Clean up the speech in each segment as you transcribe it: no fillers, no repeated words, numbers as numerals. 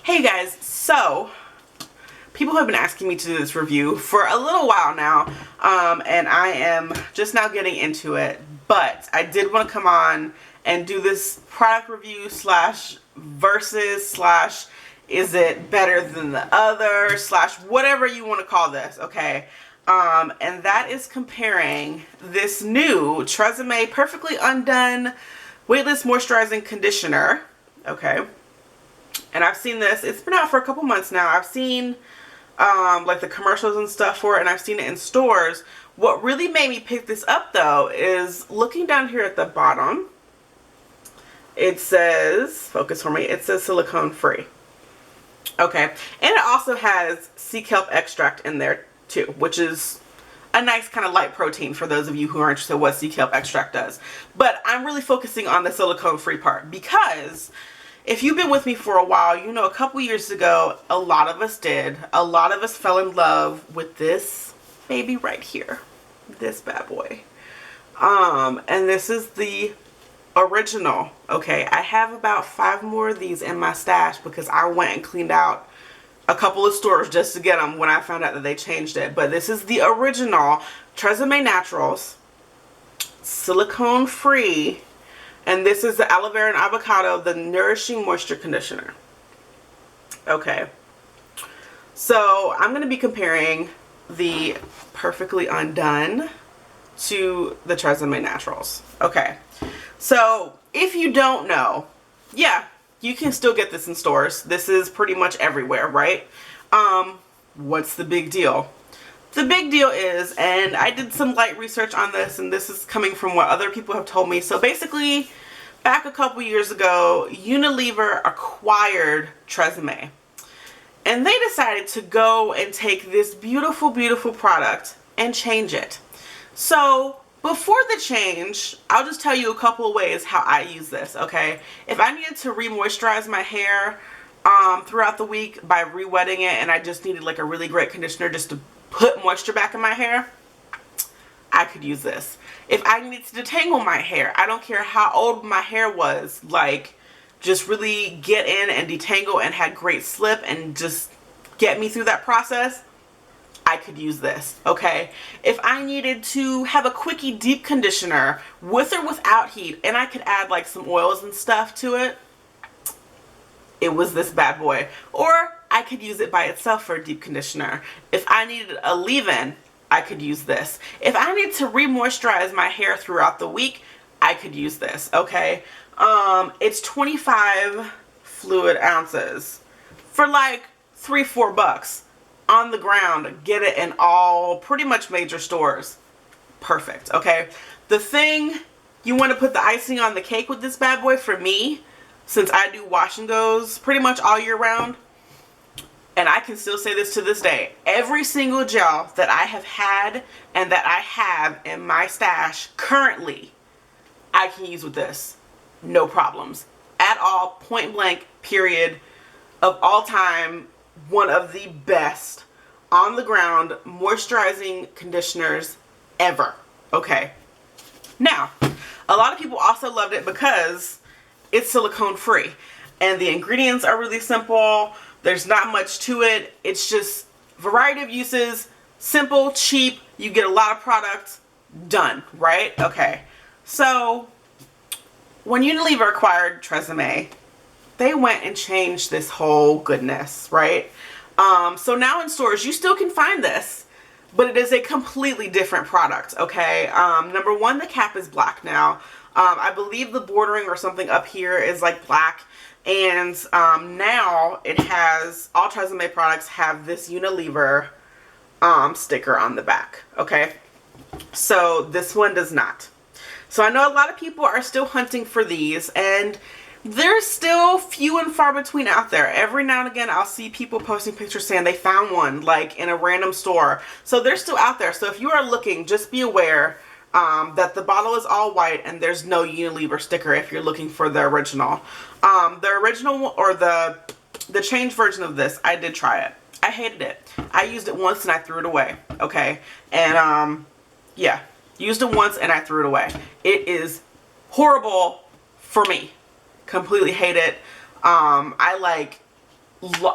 Hey guys, so people have been asking me to do this review for a little while now, and I am just now getting into it, but I did want to come on and do this product review slash versus slash is it better than the other slash whatever you want to call this, okay? And that is comparing this new Tresemme Perfectly Undone Weightless Moisturizing Conditioner, okay? And I've seen this, it's been out for a couple months now. I've seen like the commercials and stuff for it, and I've seen it in stores. What really made me pick this up though is looking down here at the bottom. It says, focus for me, it says silicone free. Okay, and it also has sea kelp extract in there too, which is a nice kind of light protein for those of you who are interested in what sea kelp extract does. But I'm really focusing on the silicone free part because if you've been with me for a while, you know a couple years ago, a lot of us fell in love with this baby right here. This bad boy. And this is the original. Okay, I have about 5 more of these in my stash because I went and cleaned out a couple of stores just to get them when I found out that they changed it. But this is the original Tresemme Naturals, silicone free. And this is the aloe vera and avocado, the nourishing moisture conditioner. Okay. So I'm going to be comparing the Perfectly Undone to the Tresemme Naturals. Okay. So if you don't know, yeah, you can still get this in stores. This is pretty much everywhere, right? What's the big deal? The big deal is, and I did some light research on this, and this is coming from what other people have told me. So basically, back a couple years ago, Unilever acquired Tresemme. And they decided to go and take this beautiful, beautiful product and change it. So before the change, I'll just tell you a couple of ways how I use this, okay? If I needed to re-moisturize my hair throughout the week by re-wetting it, and I just needed like a really great conditioner just to put moisture back in my hair, I could use this. If I needed to detangle my hair, I don't care how old my hair was, like just really get in and detangle and had great slip and just get me through that process, I could use this, okay? If I needed to have a quickie deep conditioner with or without heat, and I could add like some oils and stuff to it, it was this bad boy. Or I could use it by itself for a deep conditioner. If I needed a leave-in, I could use this. If I need to re-moisturize my hair throughout the week, I could use this, okay? It's 25 fluid ounces for like $3-4 bucks on the ground. Get it in all pretty much major stores. Perfect, okay? The thing you want to put the icing on the cake with this bad boy for me, since I do wash and goes pretty much all year round, and I can still say this to this day, every single gel that I have had and that I have in my stash currently, I can use with this. No problems at all, point blank, period. Of all time, one of the best on the ground moisturizing conditioners ever. Okay. Now, a lot of people also loved it because it's silicone free and the ingredients are really simple. There's not much to it. It's just variety of uses, simple, cheap. You get a lot of products done, right? Okay. So when Unilever acquired Tresemme, they went and changed this whole goodness, right? So now in stores, you still can find this, but it is a completely different product, okay? Number one, the cap is black now. I believe the bordering or something up here is like black. And now it has, all Tresemme products have this Unilever sticker on the back, okay? So this one does not. So I know a lot of people are still hunting for these, and they're still few and far between out there. Every now and again I'll see people posting pictures saying they found one like in a random store. So they're still out there. So if you are looking, just be aware that the bottle is all white and there's no Unilever sticker if you're looking for the original. The original or the changed version of this, I did try it. I hated it. I used it once and I threw it away. Okay. And yeah, used it once and I threw it away. It is horrible for me. Completely hate it. I like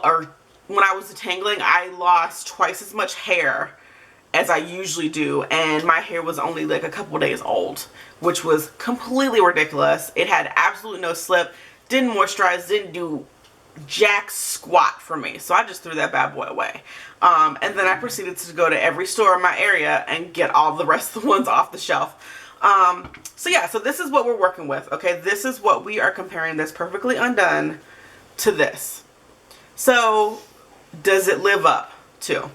or when I was detangling, I lost twice as much hair as I usually do, and my hair was only like a couple days old, which was completely ridiculous. It had absolutely no slip, didn't moisturize, didn't do jack squat for me, so I just threw that bad boy away. And then I proceeded to go to every store in my area and get all the rest of the ones off the shelf. So yeah, so this is what we're working with, okay? This is what we are comparing this Perfectly Undone to this. So does it live up to?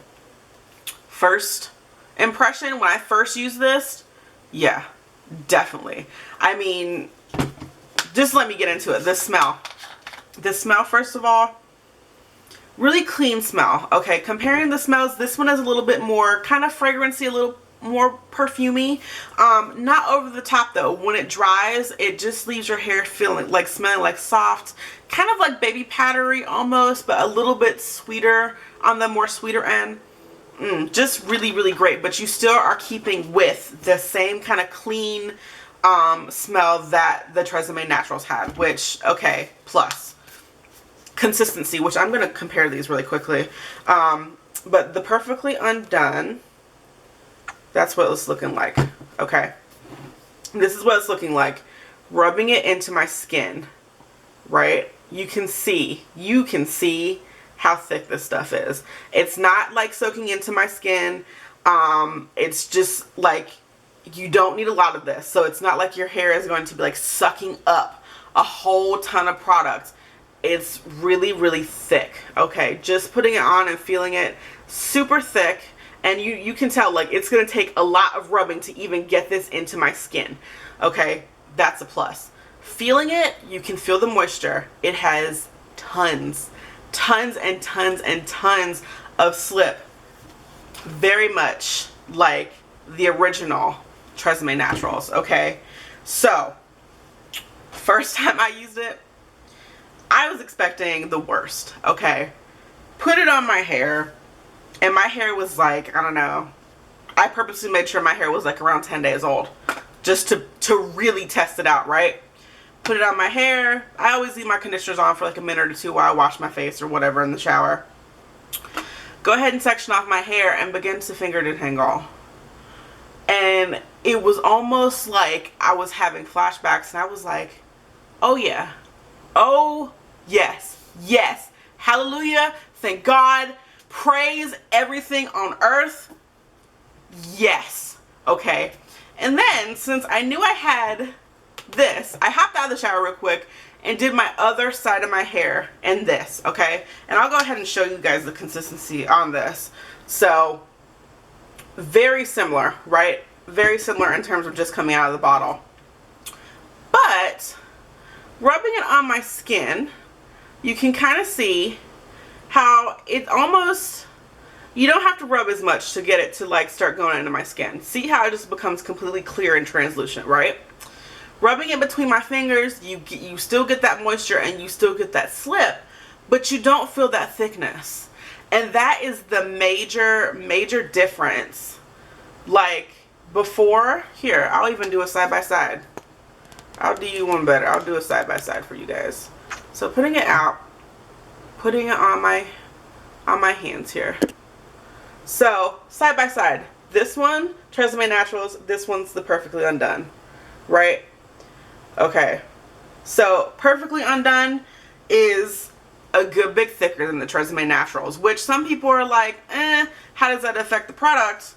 First impression, when I first used this, yeah, definitely. I mean, just let me get into it. The smell, first of all, really clean smell. Okay, comparing the smells, this one is a little bit more kind of fragrancy, a little more perfumey. Not over the top though. When it dries, it just leaves your hair feeling like, smelling like soft, kind of like baby powdery almost, but a little bit sweeter, on the more sweeter end. Just really, really great, but you still are keeping with the same kind of clean smell that the Tresemme Naturals had, which, okay, plus consistency, which I'm going to compare these really quickly. But the Perfectly Undone, that's what it's looking like. Okay, this is what it's looking like. Rubbing it into my skin, right? You can see how thick this stuff is. It's not like soaking into my skin. It's just like, you don't need a lot of this. So it's not like your hair is going to be like sucking up a whole ton of product. It's really, really thick. Okay, just putting it on and feeling it, super thick. And you can tell, like, it's going to take a lot of rubbing to even get this into my skin. Okay, that's a plus. Feeling it, you can feel the moisture. It has tons and tons and tons of slip. Very much like the original Tresemme Naturals, okay? So, first time I used it, I was expecting the worst, okay? Put it on my hair, and my hair was like, I don't know, I purposely made sure my hair was like around 10 days old, just to really test it out, right? Put it on my hair. I always leave my conditioners on for like a minute or two while I wash my face or whatever in the shower. Go ahead and section off my hair and begin to finger detangle. And it was almost like I was having flashbacks, and I was like, oh yeah, oh yes, yes, hallelujah, thank God, praise everything on earth, yes, okay. And then, since I knew I had this, I hopped out of the shower real quick and did my other side of my hair and this, okay? And I'll go ahead and show you guys the consistency on this. So, very similar, right? Very similar in terms of just coming out of the bottle. But, rubbing it on my skin, you can kind of see how it almost, you don't have to rub as much to get it to like start going into my skin. See how it just becomes completely clear and translucent, right? Rubbing it between my fingers, you still get that moisture and you still get that slip, but you don't feel that thickness. And that is the major difference. Like before, here, I'll even do a side by side. I'll do you one better. I'll do a side by side for you guys. So putting it out, putting it on my hands here. So side by side, this one, Tresemme Naturals, this one's the Perfectly Undone, right? Okay, so Perfectly Undone is a good bit thicker than the Tresemme Naturals, which some people are like, how does that affect the product?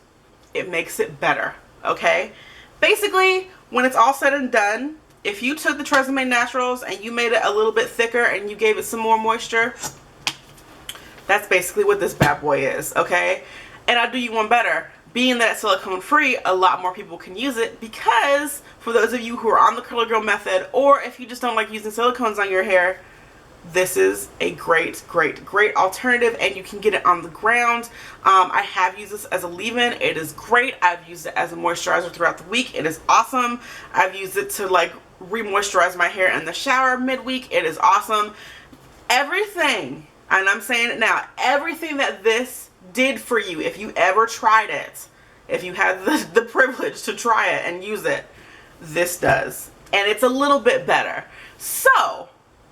It makes it better, okay? Basically, when it's all said and done, if you took the Tresemme Naturals and you made it a little bit thicker and you gave it some more moisture, that's basically what this bad boy is, okay? And I'll do you one better. Being that it's silicone free, a lot more people can use it, because for those of you who are on the curly girl method, or if you just don't like using silicones on your hair, this is a great alternative, and you can get it on the ground. I have used this as a leave-in. It is great. I've used it as a moisturizer throughout the week. It is awesome. I've used it to like re-moisturize my hair in the shower midweek. It is awesome. Everything, and I'm saying it now, everything that this did for you, if you ever tried it, if you had the privilege to try it and use it, this does. And it's a little bit better. So,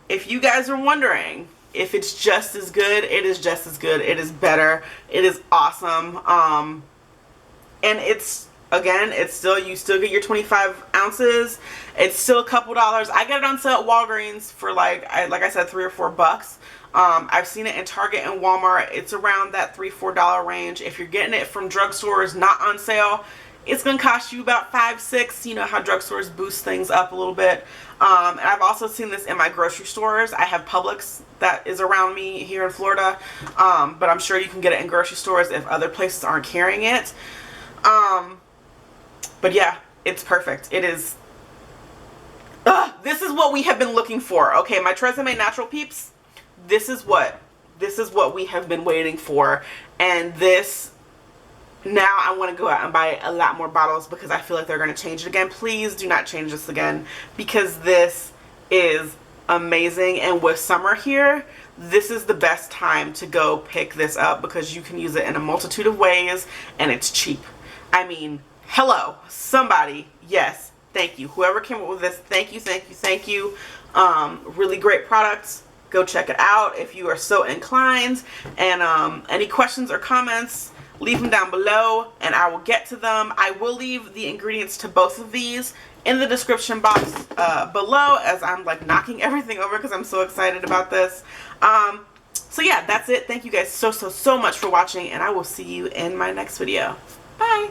if you guys are wondering, if it's just as good, it is just as good. It is better. It is awesome. And it's, again, it's still, you still get your 25 ounces. It's still a couple dollars. I get it on sale at Walgreens for like I said, $3 or $4. I've seen it in Target and Walmart. It's around that $3, $4 range. If you're getting it from drugstores not on sale, it's going to cost you about $5, $6. You know how drugstores boost things up a little bit. And I've also seen this in my grocery stores. I have Publix that is around me here in Florida. But I'm sure you can get it in grocery stores if other places aren't carrying it. But yeah, it's perfect. It is. This is what we have been looking for. Okay, my Tresemme Natural peeps. This is what we have been waiting for. And this, now I want to go out and buy a lot more bottles because I feel like they're going to change it again. Please do not change this again because this is amazing. And with summer here, this is the best time to go pick this up because you can use it in a multitude of ways and it's cheap. I mean, hello, somebody, yes, thank you. Whoever came up with this, thank you, thank you, thank you. Really great products. Go check it out if you are so inclined. And any questions or comments, leave them down below and I will get to them. I will leave the ingredients to both of these in the description box below as I'm like knocking everything over because I'm so excited about this. So yeah, that's it. Thank you guys so much for watching and I will see you in my next video. Bye.